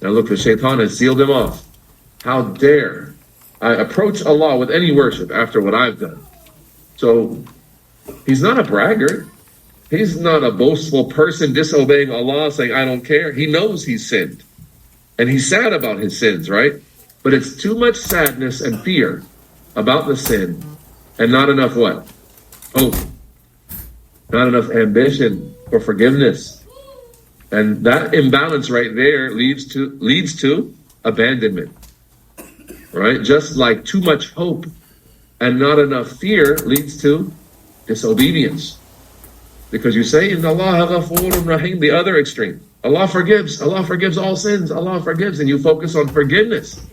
Now look, the shaitan has sealed him off. How dare I approach Allah with any worship after what I've done? So he's not a braggart. He's not a boastful person disobeying Allah, saying, I don't care. He knows he's sinned. And he's sad about his sins, right? But it's too much sadness and fear about the sin and not enough what? Hope. Not enough ambition for forgiveness. And that imbalance right there leads to abandonment. Right? Just like too much hope and not enough fear leads to disobedience. Because you say, Inna Allah ghafurun rahim, the other extreme. Allah forgives all sins, Allah forgives, and you focus on forgiveness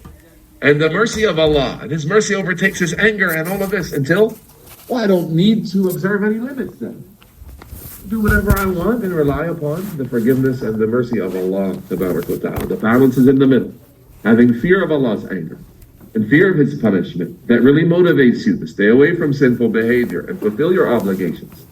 and the mercy of Allah, and His mercy overtakes His anger and all of this until, well, I don't need to observe any limits then. Do whatever I want and rely upon the forgiveness and the mercy of Allah. The balance is in the middle. Having fear of Allah's anger and fear of His punishment that really motivates you to stay away from sinful behavior and fulfill your obligations.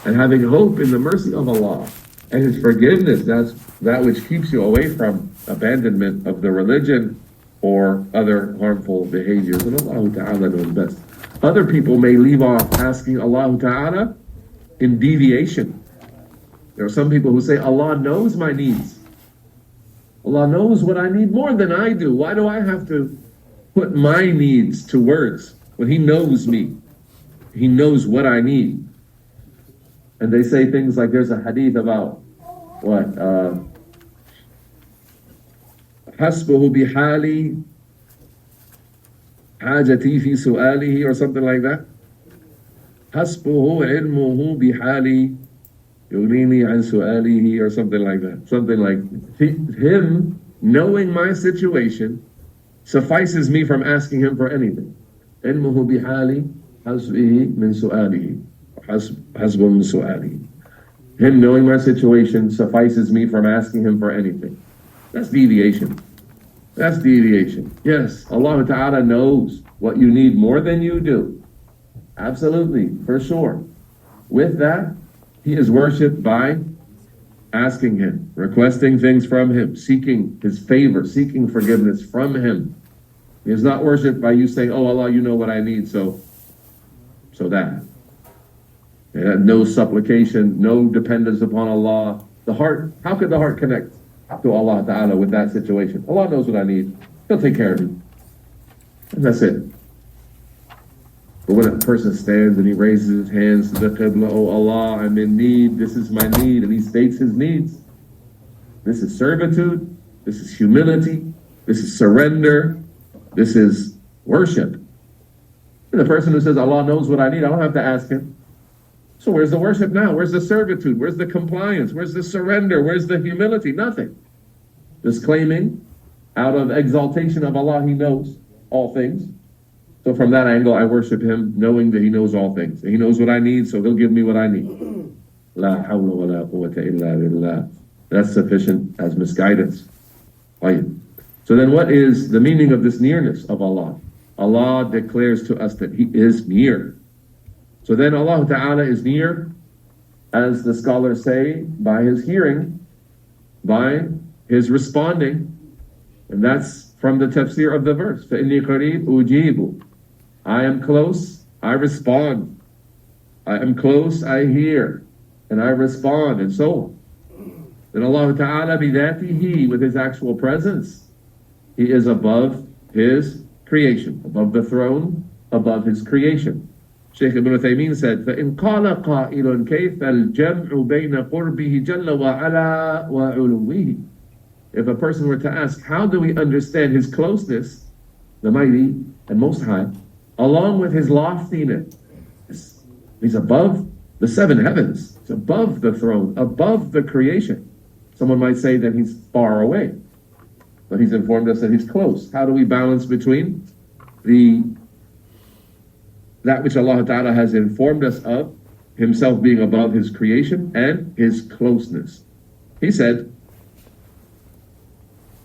And having hope in the mercy of Allah and His forgiveness, that's that which keeps you away from abandonment of the religion or other harmful behaviors. And Allah Ta'ala knows best. Other people may leave off asking Allah Ta'ala in deviation. There are some people who say, Allah knows my needs. Allah knows what I need more than I do. Why do I have to put my needs to words when He knows me? He knows what I need. And they say things like, there's a hadith about what? Hasbuhu bihali hajati fi su'alihi, or something like that. Hasbuhu ilmuhu bihali yughnini an su'alihi, or something like that. Something like, him knowing my situation suffices me from asking him for anything. Ilmuhu bihali hasbihi min su'alihi. Hasbun min su'alihi. Him knowing my situation suffices me from asking him for anything. That's deviation. That's deviation. Yes, Allah Ta'ala knows what you need more than you do. Absolutely, for sure. With that, He is worshipped by asking Him, requesting things from Him, seeking His favor, seeking forgiveness from Him. He is not worshipped by you saying, oh Allah, you know what I need, so that. No supplication, no dependence upon Allah. The heart, how could the heart connect to Allah Ta'ala with that situation? Allah knows what I need. He'll take care of me. And that's it. But when a person stands and he raises his hands to the Qibla, oh Allah, I'm in need, this is my need, and he states his needs. This is servitude, this is humility, this is surrender, this is worship. And the person who says, Allah knows what I need, I don't have to ask Him. So where's the worship now? Where's the servitude? Where's the compliance? Where's the surrender? Where's the humility? Nothing. Just claiming out of exaltation of Allah, He knows all things. So from that angle, I worship Him knowing that He knows all things. He knows what I need, so He'll give me what I need. La hawla wa la quwwata illa billah. That's sufficient as misguidance. So then what is the meaning of this nearness of Allah? Allah declares to us that He is near. So then Allah Ta'ala is near, as the scholars say, by His hearing, by His responding. And that's from the tafsir of the verse. فَإِنِّي قَرِيبٌ أُجِيبُ. I am close, I respond. I am close, I hear, and I respond, and so on. Then Allah Ta'ala bidatihi, with His actual presence, He is above His creation, above the throne, above His creation. Shaykh Ibn Uthaymeen said, فَإِنْ قَالَ قَائِلٌ كَيْفَ الْجَمْعُ بَيْنَ قُرْبِهِ جَلَّ وَعَلَى وَعُلُوِّهِ. If a person were to ask, how do we understand His closeness, the mighty and most high, along with His loftiness? He's above the seven heavens. He's above the throne, above the creation. Someone might say that He's far away, but He's informed us that He's close. How do we balance between that which Allah Ta'ala has informed us of, Himself being above His creation, and His closeness? He said,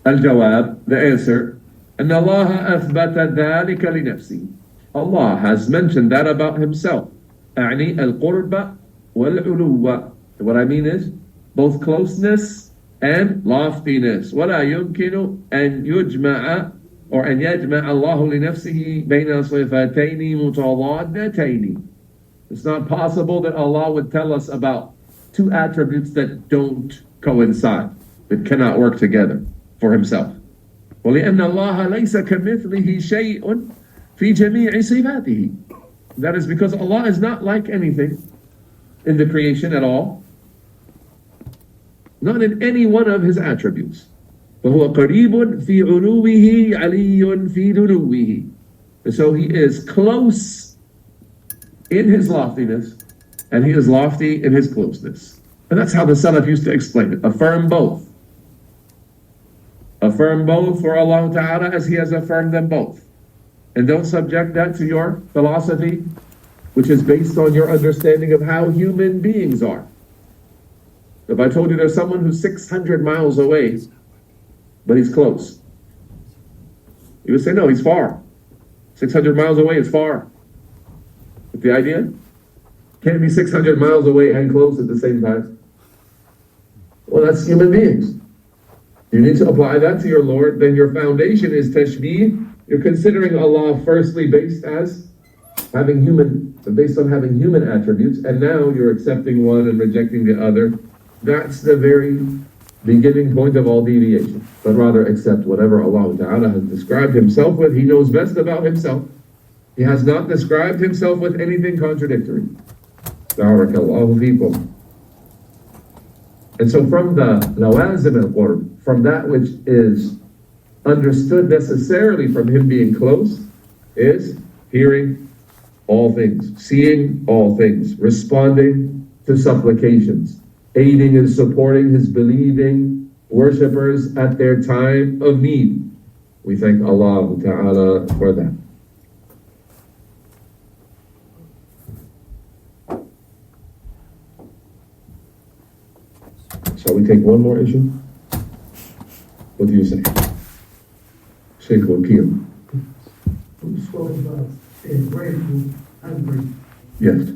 Al-Jawab, the answer, أن الله أثبت ذلك لنفسه. Allah has mentioned that about Himself. أعني القرب والعلو. What I mean is, both closeness and loftiness. ولا يمكن أن يجمع or أن يجمع الله لنفسه بين صفتين متضادتين. It's not possible that Allah would tell us about two attributes that don't coincide, that cannot work together for himself. ولأن الله ليس كمثله شيء في جميع صفاته. That is because Allah is not like anything in the creation at all, not in any one of his attributes. فهو قريب في علوه علي في دنوه. So he is close in his loftiness, and he is lofty in his closeness. And that's how the Salaf used to explain it. Affirm both. Affirm both for Allah Ta'ala as he has affirmed them both. And don't subject that to your philosophy, which is based on your understanding of how human beings are. If I told you there's someone who's 600 miles away, but he's close, you would say, no, he's far. 600 miles away is far. But the idea? Can't be 600 miles away and close at the same time. Well, that's human beings. You need to apply that to your Lord. Then your foundation is tashbih. You're considering Allah firstly based on having human attributes, and now you're accepting one and rejecting the other. That's the very beginning point of all deviation. But rather accept whatever Allah Ta'ala has described himself with. He knows best about himself. He has not described himself with anything contradictory. Barakallahu feekum. And so from the lawazim al-qurb, from that which is understood necessarily from him being close, is hearing all things, seeing all things, responding to supplications, aiding and supporting his believing worshippers at their time of need. We thank Allah Ta'ala for that. Shall we take one more issue? What do you say? Sheikh Wakil. You spoke about being grateful, hungry. Yes.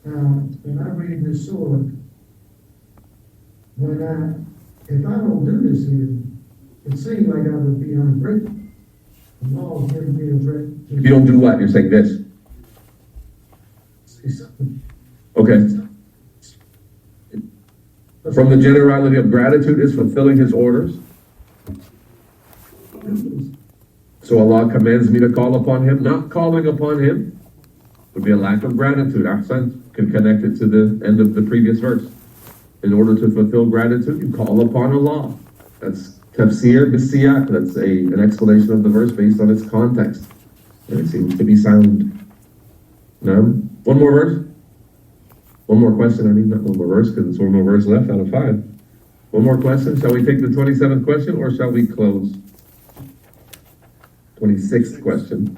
Now, when I read this surah, if I don't do this here, it seems like I would be ungrateful. Allah giving me a break. If you don't do what? You're saying this. Say something. Okay. From the generality of gratitude is fulfilling his orders. So Allah commands me to call upon him. Not calling upon him would be a lack of gratitude. Ahsan can connect it to the end of the previous verse. In order to fulfill gratitude, you call upon Allah. That's tafsir bisiyak. That's an explanation of the verse based on its context. And it seems to be sound. Now, one more verse. One more question. I need not one more verse because it's one more verse left out of 5. One more question. Shall we take the 27th question or shall we close? 26th question.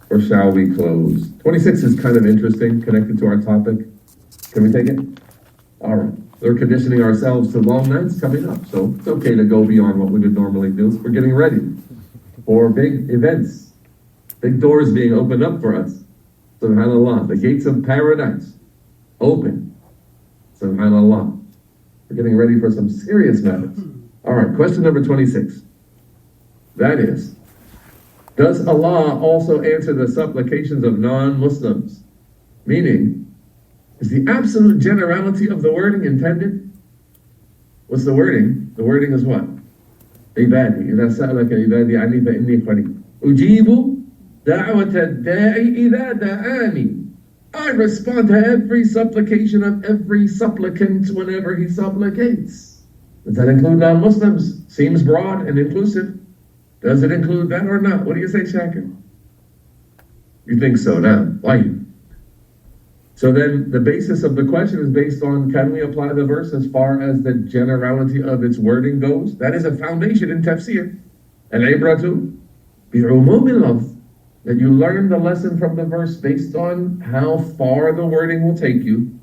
Or shall we close? 26 is kind of interesting, connected to our topic. Can we take it? All right. We're conditioning ourselves to long nights coming up, so it's okay to go beyond what we would normally do. We're getting ready for big events, big doors being opened up for us. SubhanAllah, the gates of paradise open. SubhanAllah. We're getting ready for some serious matters. All right, question number 26. That is, does Allah also answer the supplications of non-Muslims? Meaning, is the absolute generality of the wording intended? What's the wording? The wording is what? Ibadi. إِذَا سَأَلَكَ عِبَادِي عَنِّي فَإِنِّي قَرِيبٌ أُجِيبُ دَعْوَةَ الدَّاعِ إِذَا دَعَانِي. I respond to every supplication of every supplicant whenever he supplicates. Does that include non-Muslims? Seems broad and inclusive. Does it include that or not? What do you say, Shakir? You think so now? Why? So then the basis of the question is based on, can we apply the verse as far as the generality of its wording goes? That is a foundation in tafsir. Al-ibratu bi'umum al-lafz. That you learn the lesson from the verse based on how far the wording will take you.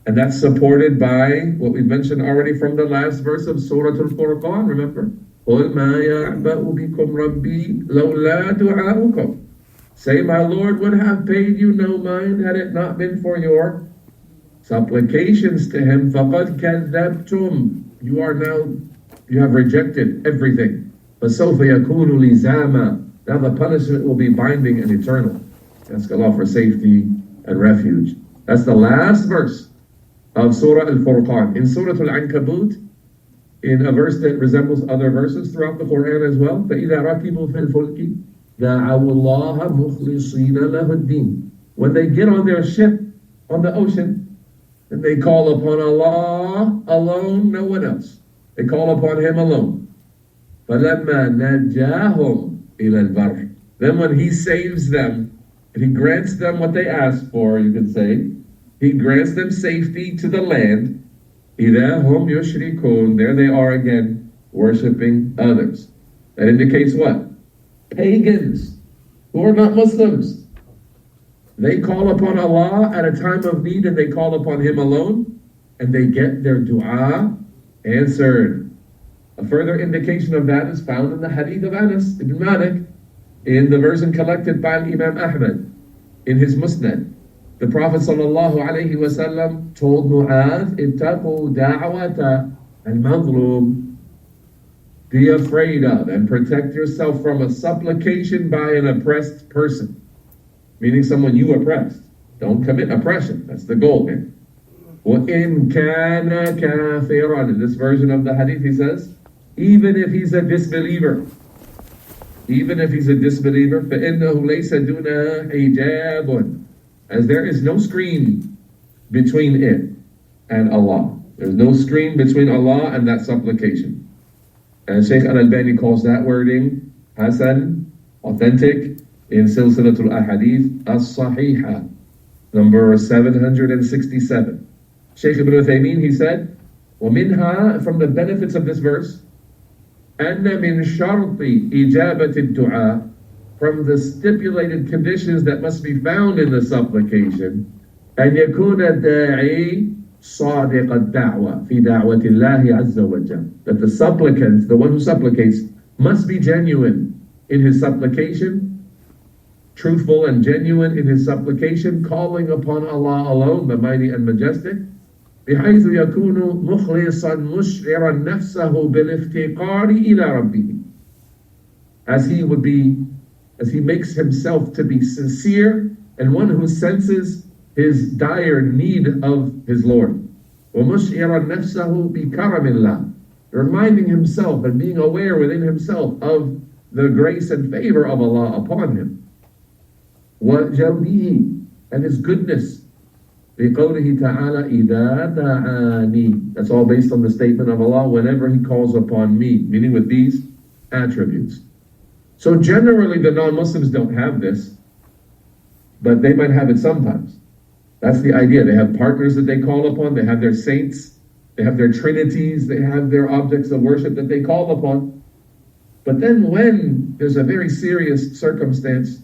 And that's supported by what we mentioned already from the last verse of Surah Al-Furqan, remember? قُلْ مَا يَعْبَأُ بِكُمْ رَبِّي لَوْلَا دُعَاؤُكُمْ. Say, my Lord would have paid you no mind had it not been for your supplications to him. فَقَدْ كَذَّبْتُمْ you have rejected everything. فَسَوْفَ يَكُونُ لِزَامًا. Now the punishment will be binding and eternal. Ask Allah for safety and refuge. That's the last verse of Surah Al-Furqan. In Surah Al-Ankabut, in a verse that resembles other verses throughout the Quran as well, فَإِذَا رَكِبُوا فِي الْفُلْكِ دَعَوُوا اللَّهَ مُخْلِصِينَ لَهُ الدِّينَ. When they get on their ship on the ocean, and they call upon Allah alone, no one else. They call upon Him alone. فَلَمَّا نَجَّاهُمْ إِلَى الْبَرِّ. Then when He saves them, and He grants them what they ask for, you could say, He grants them safety to the land, إِذَا هُمْ يُشْرِكُونَ. There they are again, worshipping others. That indicates what? Pagans, who are not Muslims. They call upon Allah at a time of need, and they call upon Him alone, and they get their dua answered. A further indication of that is found in the hadith of Anas ibn Malik, in the version collected by Imam Ahmad in his Musnad. The Prophet ﷺ told Mu'adh, ittaqu da'wata al-mazlum. Be afraid of and protect yourself from a supplication by an oppressed person. Meaning someone you oppressed. Don't commit oppression. That's the goal here. وَإِن كَانَ كَافِرًا. In this version of the hadith he says, even if he's a disbeliever, فَإِنَّهُ لَيْسَ دُونَهَا حِجَابٌ. As there is no screen between it and Allah. There's no screen between Allah and that supplication. And Shaykh Al-Albani calls that wording Hasan, authentic, in Silsilatul Ahadith As-Sahiha, number 767. Shaykh Ibn Uthaymeen, he said, وَمِنْهَا, from the benefits of this verse, أَنَّ مِنْ شَرْطِ إِجَابَةِ الدُّعَاء, from the stipulated conditions that must be found in the supplication, أَنْ يَكُونَ الدَّاعِي صَادِقَ الدَّعْوَةِ فِي دَعْوَةِ اللَّهِ عَزَّ وَجَلَّ. That the supplicant, the one who supplicates, must be genuine in his supplication, truthful and genuine in his supplication, calling upon Allah alone, the mighty and majestic, بحيث يكون مخلصا مشعرا نفسه بالافتقار إلى ربه. As he makes himself to be sincere and one who senses his dire need of his Lord. ومشعرا نفسه بكرم الله, reminding himself and being aware within himself of the grace and favor of Allah upon him. وَجَوْدِهِ, and His goodness. بِقَوْلِهِ تَعَالَى إِذَا دَعَانِي. That's all based on the statement of Allah, whenever He calls upon me, meaning with these attributes. So generally the non-Muslims don't have this, but they might have it sometimes. That's the idea. They have partners that they call upon, they have their saints, they have their trinities, they have their objects of worship that they call upon. But then when there's a very serious circumstance,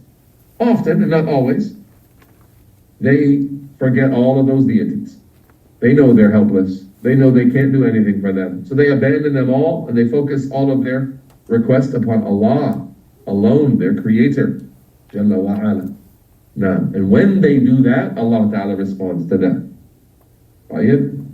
often, and not always, they forget all of those deities. They know they're helpless. They know they can't do anything for them. So they abandon them all, and they focus all of their requests upon Allah alone, their Creator, Jalla wa'ala. Now, and when they do that, Allah Ta'ala responds to that. Right?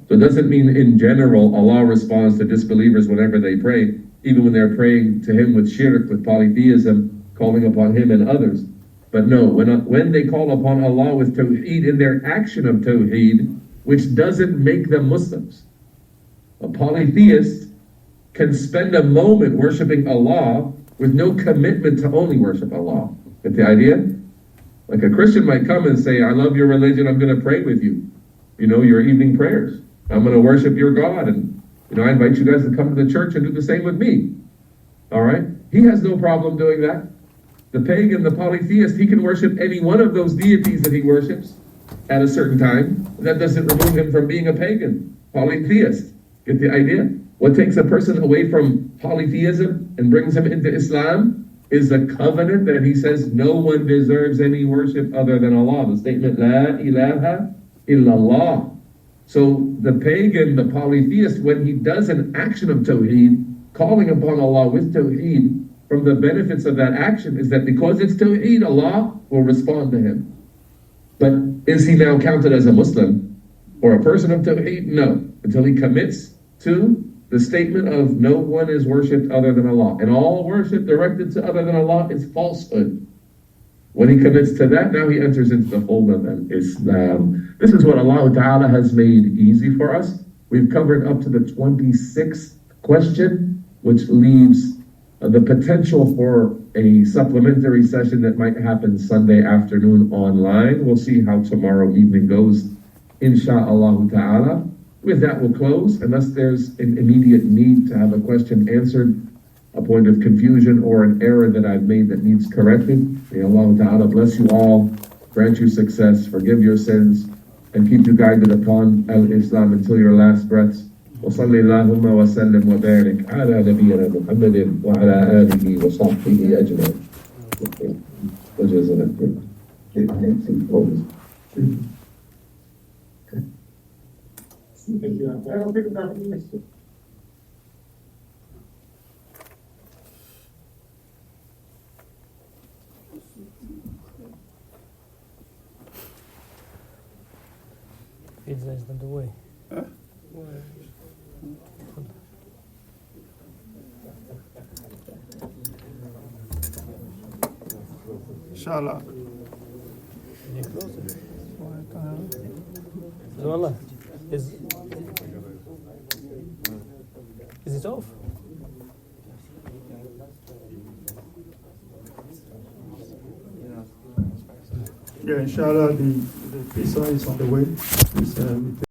So it doesn't mean in general Allah responds to disbelievers whenever they pray, even when they're praying to Him with shirk, with polytheism, calling upon Him and others. But no, when they call upon Allah with tawheed in their action of tawheed, which doesn't make them Muslims. A polytheist can spend a moment worshiping Allah with no commitment to only worship Allah. Get the idea? Like a Christian might come and say, I love your religion, I'm going to pray with you. You know, your evening prayers. I'm going to worship your God, and I invite you guys to come to the church and do the same with me. All right? He has no problem doing that. The pagan, the polytheist, he can worship any one of those deities that he worships at a certain time. That doesn't remove him from being a pagan, polytheist. Get the idea? What takes a person away from polytheism and brings him into Islam is a covenant that he says no one deserves any worship other than Allah. The statement, La ilaha illallah. So the pagan, the polytheist, when he does an action of tawheed, calling upon Allah with tawheed, from the benefits of that action is that because it's tawheed, Allah will respond to him. But is he now counted as a Muslim or a person of tawheed? No, until he commits to the statement of no one is worshipped other than Allah, and all worship directed to other than Allah is falsehood. When he commits to that, now he enters into the fold of Islam. This is what Allah Ta'ala has made easy for us. We've covered up to the 26th question, which leaves the potential for a supplementary session that might happen Sunday afternoon online. We'll see how tomorrow evening goes, insha'Allah Ta'ala. With that, we'll close, unless there's an immediate need to have a question answered, a point of confusion or an error that I've made that needs corrected. May Allah Ta'ala bless you all, grant you success, forgive your sins, and keep you guided upon al-Islam until your last breaths. وصلي اللهم وسلم وبارك على نبينا محمد وعلى آله وصحبه أجمعين. وجزاك الله. Pizza is on the way. Inshallah. Can you close it? Wallah, is it off? Yeah, inshallah, the pizza is on the way. Please,